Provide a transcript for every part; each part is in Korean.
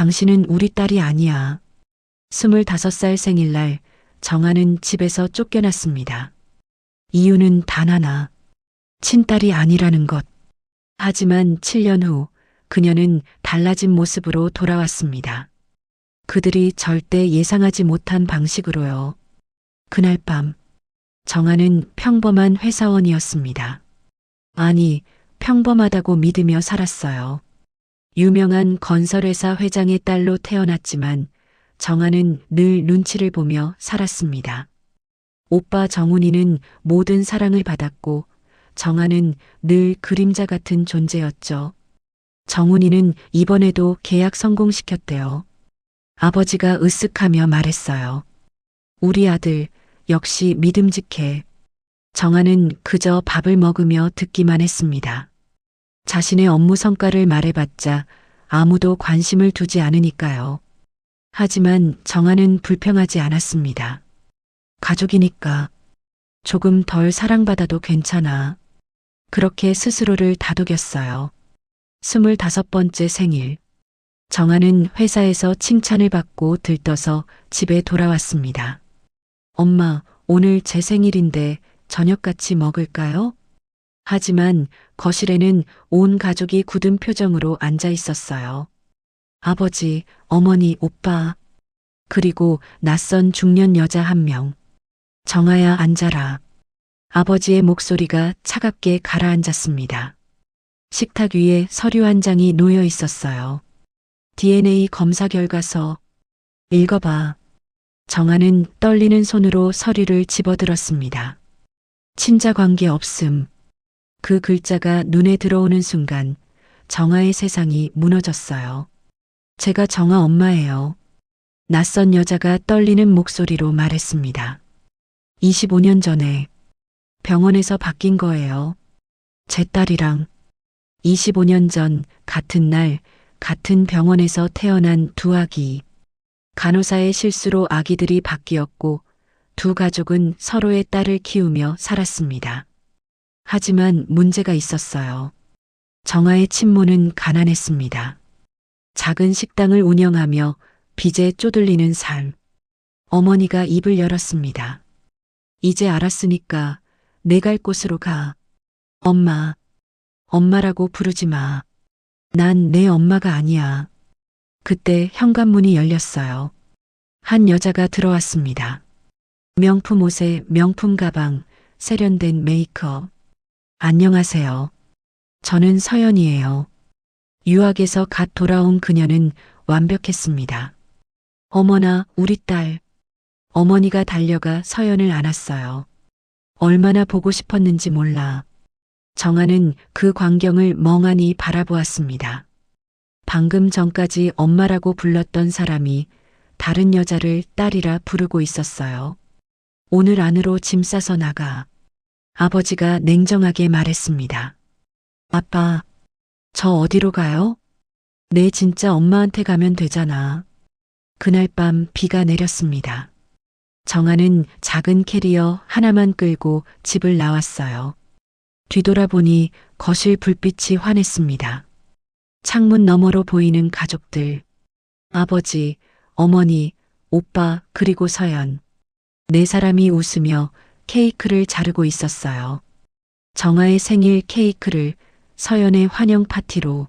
당신은 우리 딸이 아니야. 25살 생일날 정아는 집에서 쫓겨났습니다. 이유는 단 하나. 친딸이 아니라는 것. 하지만 7년 후 그녀는 달라진 모습으로 돌아왔습니다. 그들이 절대 예상하지 못한 방식으로요. 그날 밤 정아는 평범한 회사원이었습니다. 아니, 평범하다고 믿으며 살았어요. 유명한 건설회사 회장의 딸로 태어났지만 정아는 늘 눈치를 보며 살았습니다. 오빠 정훈이는 모든 사랑을 받았고 정아는 늘 그림자 같은 존재였죠. 정훈이는 이번에도 계약 성공시켰대요. 아버지가 으쓱하며 말했어요. 우리 아들 역시 믿음직해. 정아는 그저 밥을 먹으며 듣기만 했습니다. 자신의 업무 성과를 말해봤자 아무도 관심을 두지 않으니까요. 하지만 정아는 불평하지 않았습니다. 가족이니까 조금 덜 사랑받아도 괜찮아. 그렇게 스스로를 다독였어요. 25번째 생일. 정아는 회사에서 칭찬을 받고 들떠서 집에 돌아왔습니다. 엄마, 오늘 제 생일인데 저녁 같이 먹을까요? 하지만 거실에는 온 가족이 굳은 표정으로 앉아 있었어요. 아버지, 어머니, 오빠, 그리고 낯선 중년 여자 한 명. 정아야, 앉아라. 아버지의 목소리가 차갑게 가라앉았습니다. 식탁 위에 서류 한 장이 놓여 있었어요. DNA 검사 결과서. 읽어봐. 정아는 떨리는 손으로 서류를 집어들었습니다. 친자 관계 없음. 그 글자가 눈에 들어오는 순간 정아의 세상이 무너졌어요. 제가 정아 엄마예요. 낯선 여자가 떨리는 목소리로 말했습니다. 25년 전에 병원에서 바뀐 거예요. 제 딸이랑 25년 전 같은 날 같은 병원에서 태어난 두 아기. 간호사의 실수로 아기들이 바뀌었고 두 가족은 서로의 딸을 키우며 살았습니다. 하지만 문제가 있었어요. 정아의 친모는 가난했습니다. 작은 식당을 운영하며 빚에 쪼들리는 삶. 어머니가 입을 열었습니다. 이제 알았으니까 내 갈 곳으로 가. 엄마, 엄마라고 부르지 마. 난 내 엄마가 아니야. 그때 현관문이 열렸어요. 한 여자가 들어왔습니다. 명품 옷에 명품 가방, 세련된 메이크업. 안녕하세요. 저는 서연이에요. 유학에서 갓 돌아온 그녀는 완벽했습니다. 어머나, 우리 딸. 어머니가 달려가 서연을 안았어요. 얼마나 보고 싶었는지 몰라. 정아는 그 광경을 멍하니 바라보았습니다. 방금 전까지 엄마라고 불렀던 사람이 다른 여자를 딸이라 부르고 있었어요. 오늘 안으로 짐 싸서 나가. 아버지가 냉정하게 말했습니다. 아빠, 저 어디로 가요? 내 진짜 엄마한테 가면 되잖아. 그날 밤 비가 내렸습니다. 정아는 작은 캐리어 하나만 끌고 집을 나왔어요. 뒤돌아보니 거실 불빛이 환했습니다. 창문 너머로 보이는 가족들. 아버지, 어머니, 오빠, 그리고 서연. 네 사람이 웃으며 케이크를 자르고 있었어요. 정아의 생일 케이크를 서연의 환영 파티로.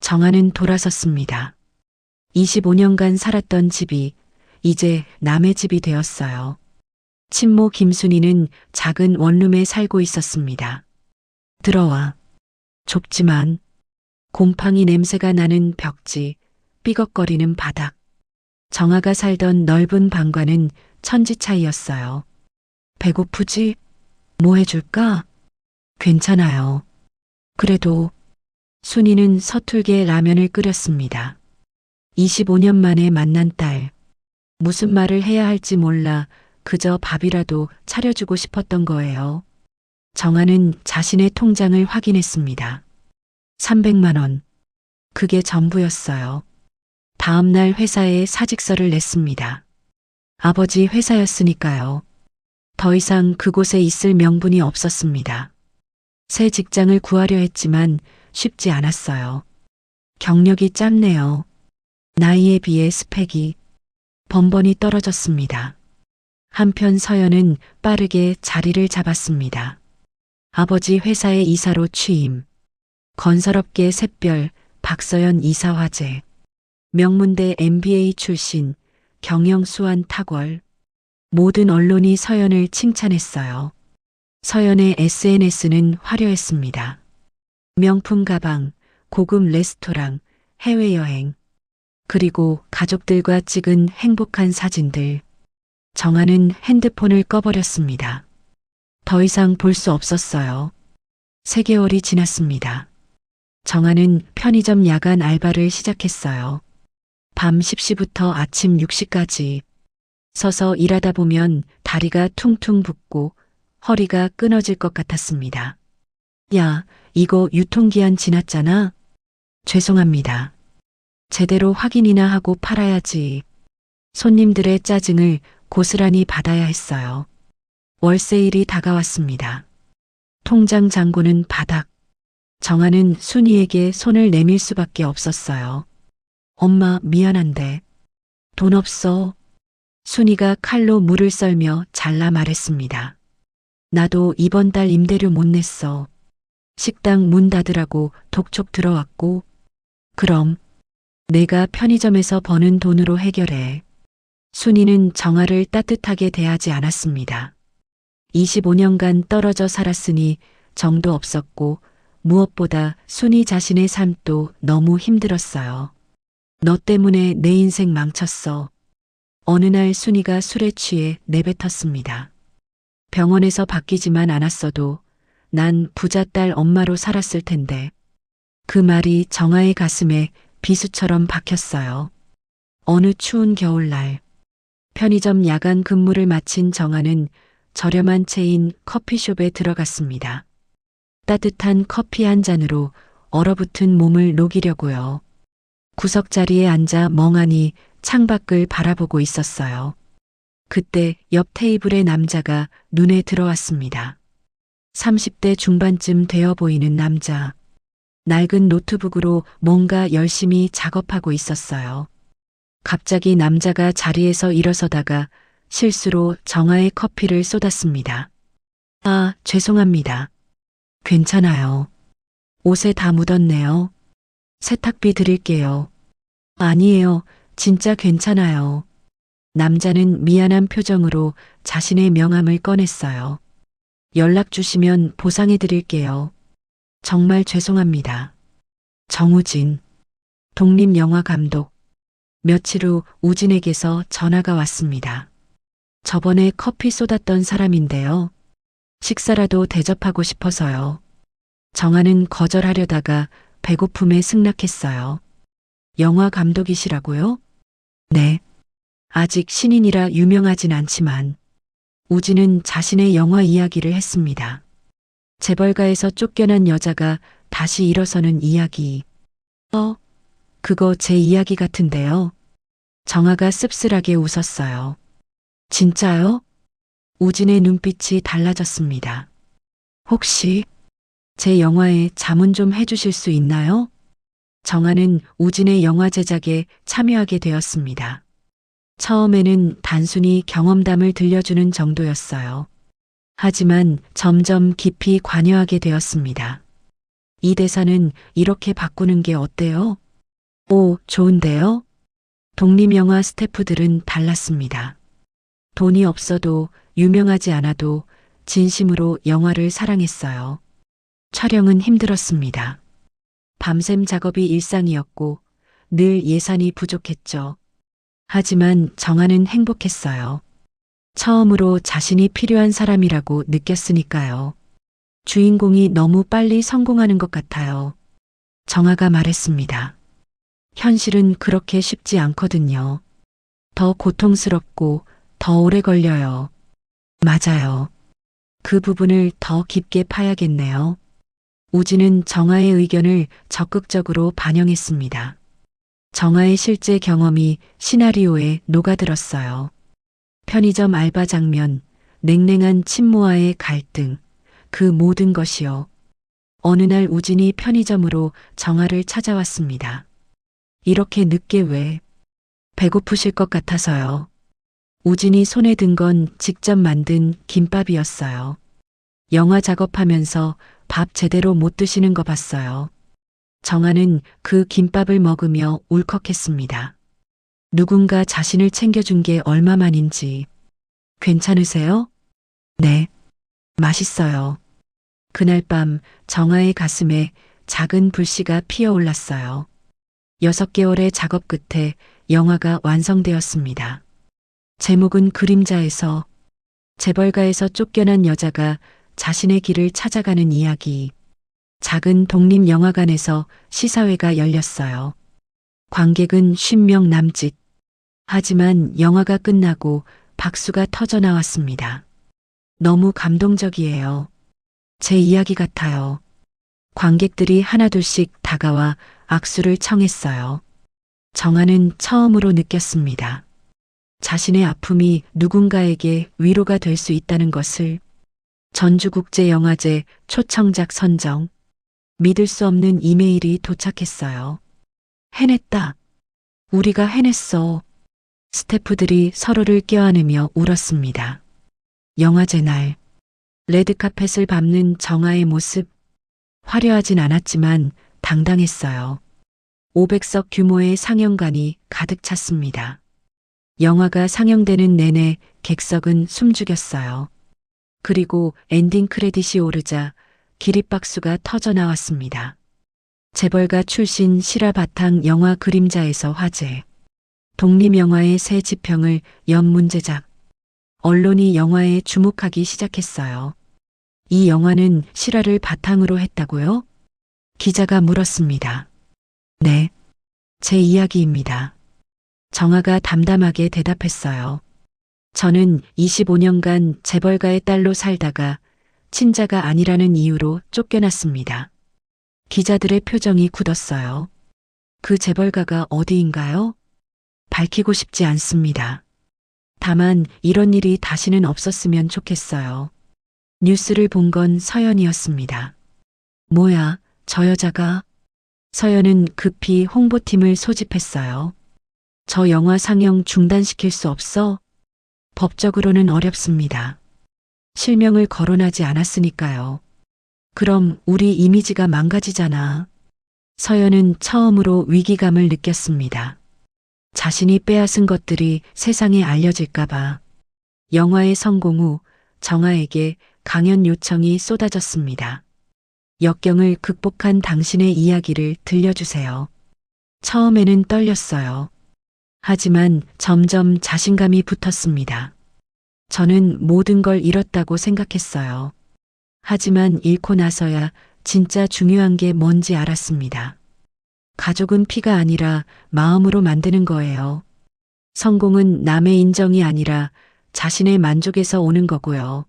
정아는 돌아섰습니다. 25년간 살았던 집이 이제 남의 집이 되었어요. 친모 김순이는 작은 원룸에 살고 있었습니다. 들어와. 좁지만 곰팡이 냄새가 나는 벽지, 삐걱거리는 바닥. 정아가 살던 넓은 방과는 천지 차이였어요. 배고프지? 뭐 해줄까? 괜찮아요. 그래도 순이는 서툴게 라면을 끓였습니다. 25년 만에 만난 딸. 무슨 말을 해야 할지 몰라 그저 밥이라도 차려주고 싶었던 거예요. 정아는 자신의 통장을 확인했습니다. 300만 원. 그게 전부였어요. 다음 날 회사에 사직서를 냈습니다. 아버지 회사였으니까요. 더 이상 그곳에 있을 명분이 없었습니다. 새 직장을 구하려 했지만 쉽지 않았어요. 경력이 짧네요. 나이에 비해 스펙이 번번이 떨어졌습니다. 한편 서연은 빠르게 자리를 잡았습니다. 아버지 회사의 이사로 취임, 건설업계 샛별 박서연 이사 화제, 명문대 MBA 출신, 경영 수완 탁월. 모든 언론이 서연을 칭찬했어요. 서연의 SNS는 화려했습니다. 명품 가방, 고급 레스토랑, 해외여행, 그리고 가족들과 찍은 행복한 사진들. 정아는 핸드폰을 꺼버렸습니다. 더 이상 볼 수 없었어요. 3개월이 지났습니다. 정아는 편의점 야간 알바를 시작했어요. 밤 10시부터 아침 6시까지 서서 일하다 보면 다리가 퉁퉁 붓고 허리가 끊어질 것 같았습니다. 야, 이거 유통기한 지났잖아? 죄송합니다. 제대로 확인이나 하고 팔아야지. 손님들의 짜증을 고스란히 받아야 했어요. 월세일이 다가왔습니다. 통장 잔고는 바닥. 정아는 순이에게 손을 내밀 수밖에 없었어요. 엄마, 미안한데 돈 없어. 순이가 칼로 물을 썰며 잘라 말했습니다. 나도 이번 달 임대료 못 냈어. 식당 문 닫으라고 독촉 들어왔고. 그럼 내가 편의점에서 버는 돈으로 해결해. 순이는 정아를 따뜻하게 대하지 않았습니다. 25년간 떨어져 살았으니 정도 없었고 무엇보다 순이 자신의 삶도 너무 힘들었어요. 너 때문에 내 인생 망쳤어. 어느 날 순이가 술에 취해 내뱉었습니다. 병원에서 바뀌지만 않았어도 난 부자 딸 엄마로 살았을 텐데. 그 말이 정아의 가슴에 비수처럼 박혔어요. 어느 추운 겨울날 편의점 야간 근무를 마친 정아는 저렴한 체인 커피숍에 들어갔습니다. 따뜻한 커피 한 잔으로 얼어붙은 몸을 녹이려고요. 구석자리에 앉아 멍하니 창밖을 바라보고 있었어요. 그때 옆 테이블의 남자가 눈에 들어왔습니다. 30대 중반쯤 되어 보이는 남자. 낡은 노트북으로 뭔가 열심히 작업하고 있었어요. 갑자기 남자가 자리에서 일어서다가 실수로 정아의 커피를 쏟았습니다. 아, 죄송합니다. 괜찮아요. 옷에 다 묻었네요. 세탁비 드릴게요. 아니에요. 진짜 괜찮아요. 남자는 미안한 표정으로 자신의 명함을 꺼냈어요. 연락 주시면 보상해 드릴게요. 정말 죄송합니다. 정우진, 독립영화 감독. 며칠 후 우진에게서 전화가 왔습니다. 저번에 커피 쏟았던 사람인데요. 식사라도 대접하고 싶어서요. 정아는 거절하려다가 배고픔에 승낙했어요. 영화 감독이시라고요? 네. 아직 신인이라 유명하진 않지만 우진은 자신의 영화 이야기를 했습니다. 재벌가에서 쫓겨난 여자가 다시 일어서는 이야기. 그거 제 이야기 같은데요. 정아가 씁쓸하게 웃었어요. 진짜요? 우진의 눈빛이 달라졌습니다. 혹시 제 영화에 자문 좀 해주실 수 있나요? 정아는 우진의 영화 제작에 참여하게 되었습니다. 처음에는 단순히 경험담을 들려주는 정도였어요. 하지만 점점 깊이 관여하게 되었습니다. 이 대사는 이렇게 바꾸는 게 어때요? 오, 좋은데요? 독립영화 스태프들은 달랐습니다. 돈이 없어도 유명하지 않아도 진심으로 영화를 사랑했어요. 촬영은 힘들었습니다. 밤샘 작업이 일상이었고 늘 예산이 부족했죠. 하지만 정아는 행복했어요. 처음으로 자신이 필요한 사람이라고 느꼈으니까요. 주인공이 너무 빨리 성공하는 것 같아요. 정아가 말했습니다. 현실은 그렇게 쉽지 않거든요. 더 고통스럽고 더 오래 걸려요. 맞아요. 그 부분을 더 깊게 파야겠네요. 우진은 정아의 의견을 적극적으로 반영했습니다. 정아의 실제 경험이 시나리오에 녹아들었어요. 편의점 알바 장면, 냉랭한 친모와의 갈등, 그 모든 것이요. 어느 날 우진이 편의점으로 정아를 찾아왔습니다. 이렇게 늦게 왜? 배고프실 것 같아서요. 우진이 손에 든 건 직접 만든 김밥이었어요. 영화 작업하면서 밥 제대로 못 드시는 거 봤어요. 정아는 그 김밥을 먹으며 울컥했습니다. 누군가 자신을 챙겨준 게 얼마만인지. 괜찮으세요? 네. 맛있어요. 그날 밤 정아의 가슴에 작은 불씨가 피어올랐어요. 6개월의 작업 끝에 영화가 완성되었습니다. 제목은 그림자에서, 재벌가에서 쫓겨난 여자가 자신의 길을 찾아가는 이야기. 작은 독립영화관에서 시사회가 열렸어요. 관객은 50명 남짓. 하지만 영화가 끝나고 박수가 터져 나왔습니다. 너무 감동적이에요. 제 이야기 같아요. 관객들이 하나둘씩 다가와 악수를 청했어요. 정아는 처음으로 느꼈습니다. 자신의 아픔이 누군가에게 위로가 될 수 있다는 것을. 전주국제영화제 초청작 선정. 믿을 수 없는 이메일이 도착했어요. 해냈다. 우리가 해냈어. 스태프들이 서로를 껴안으며 울었습니다. 영화제 날. 레드카펫을 밟는 정아의 모습. 화려하진 않았지만 당당했어요. 500석 규모의 상영관이 가득 찼습니다. 영화가 상영되는 내내 객석은 숨죽였어요. 그리고 엔딩 크레딧이 오르자 기립박수가 터져 나왔습니다. 재벌가 출신 실화 바탕 영화 그림자에서 화제. 독립영화의 새 지평을 연 문제작. 언론이 영화에 주목하기 시작했어요. 이 영화는 실화를 바탕으로 했다고요? 기자가 물었습니다. 네. 제 이야기입니다. 정아가 담담하게 대답했어요. 저는 25년간 재벌가의 딸로 살다가 친자가 아니라는 이유로 쫓겨났습니다. 기자들의 표정이 굳었어요. 그 재벌가가 어디인가요? 밝히고 싶지 않습니다. 다만 이런 일이 다시는 없었으면 좋겠어요. 뉴스를 본 건 서연이었습니다. 뭐야, 저 여자가? 서연은 급히 홍보팀을 소집했어요. 저 영화 상영 중단시킬 수 없어? 법적으로는 어렵습니다. 실명을 거론하지 않았으니까요. 그럼 우리 이미지가 망가지잖아. 서연은 처음으로 위기감을 느꼈습니다. 자신이 빼앗은 것들이 세상에 알려질까봐. 영화의 성공 후 정아에게 강연 요청이 쏟아졌습니다. 역경을 극복한 당신의 이야기를 들려주세요. 처음에는 떨렸어요. 하지만 점점 자신감이 붙었습니다. 저는 모든 걸 잃었다고 생각했어요. 하지만 잃고 나서야 진짜 중요한 게 뭔지 알았습니다. 가족은 피가 아니라 마음으로 만드는 거예요. 성공은 남의 인정이 아니라 자신의 만족에서 오는 거고요.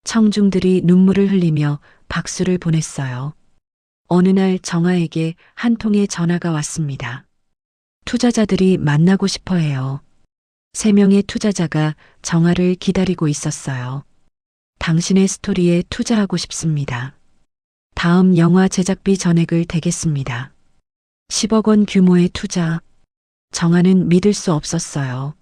청중들이 눈물을 흘리며 박수를 보냈어요. 어느 날 정아에게 한 통의 전화가 왔습니다. 투자자들이 만나고 싶어 해요. 3명의 투자자가 정아를 기다리고 있었어요. 당신의 스토리에 투자하고 싶습니다. 다음 영화 제작비 전액을 대겠습니다. 10억 원 규모의 투자. 정아는 믿을 수 없었어요.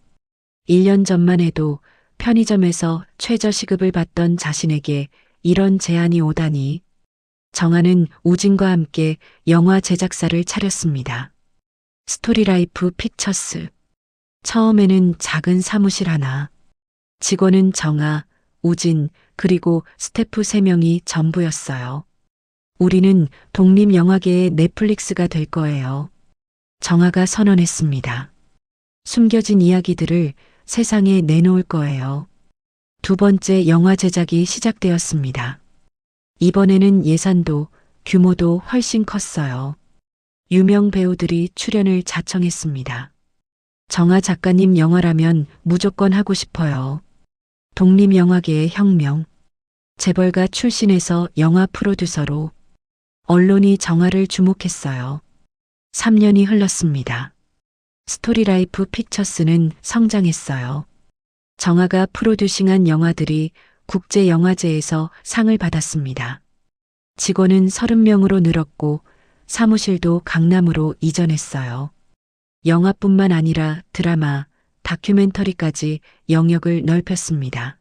1년 전만 해도 편의점에서 최저시급을 받던 자신에게 이런 제안이 오다니. 정아는 우진과 함께 영화 제작사를 차렸습니다. 스토리라이프 픽처스. 처음에는 작은 사무실 하나. 직원은 정아, 우진, 그리고 스태프 3명이 전부였어요. 우리는 독립영화계의 넷플릭스가 될 거예요. 정아가 선언했습니다. 숨겨진 이야기들을 세상에 내놓을 거예요. 두 번째 영화 제작이 시작되었습니다. 이번에는 예산도 규모도 훨씬 컸어요. 유명 배우들이 출연을 자청했습니다. 정아 작가님 영화라면 무조건 하고 싶어요. 독립영화계의 혁명. 재벌가 출신에서 영화 프로듀서로. 언론이 정아를 주목했어요. 3년이 흘렀습니다. 스토리라이프 픽처스는 성장했어요. 정아가 프로듀싱한 영화들이 국제영화제에서 상을 받았습니다. 직원은 30명으로 늘었고 사무실도 강남으로 이전했어요. 영화뿐만 아니라 드라마, 다큐멘터리까지 영역을 넓혔습니다.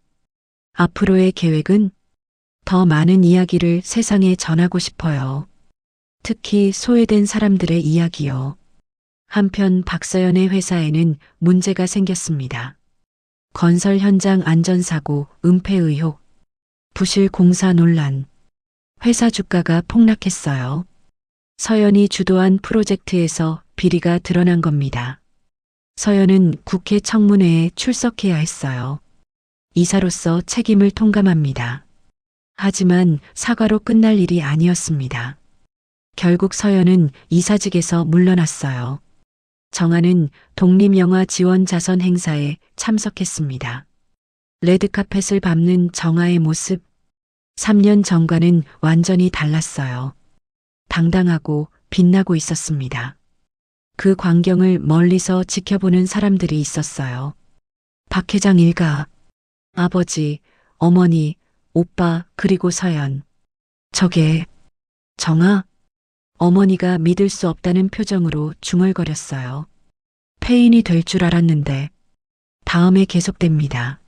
앞으로의 계획은 더 많은 이야기를 세상에 전하고 싶어요. 특히 소외된 사람들의 이야기요. 한편 박서연의 회사에는 문제가 생겼습니다. 건설 현장 안전사고, 은폐 의혹, 부실 공사 논란, 회사 주가가 폭락했어요. 서연이 주도한 프로젝트에서 비리가 드러난 겁니다. 서연은 국회 청문회에 출석해야 했어요. 이사로서 책임을 통감합니다. 하지만 사과로 끝날 일이 아니었습니다. 결국 서연은 이사직에서 물러났어요. 정아는 독립영화 지원 자선 행사에 참석했습니다. 레드카펫을 밟는 정아의 모습, 3년 전과는 완전히 달랐어요. 당당하고 빛나고 있었습니다. 그 광경을 멀리서 지켜보는 사람들이 있었어요. 박 회장 일가, 아버지, 어머니, 오빠, 그리고 서연. 저게 정아? 어머니가 믿을 수 없다는 표정으로 중얼거렸어요. 폐인이 될 줄 알았는데 다음에 계속됩니다.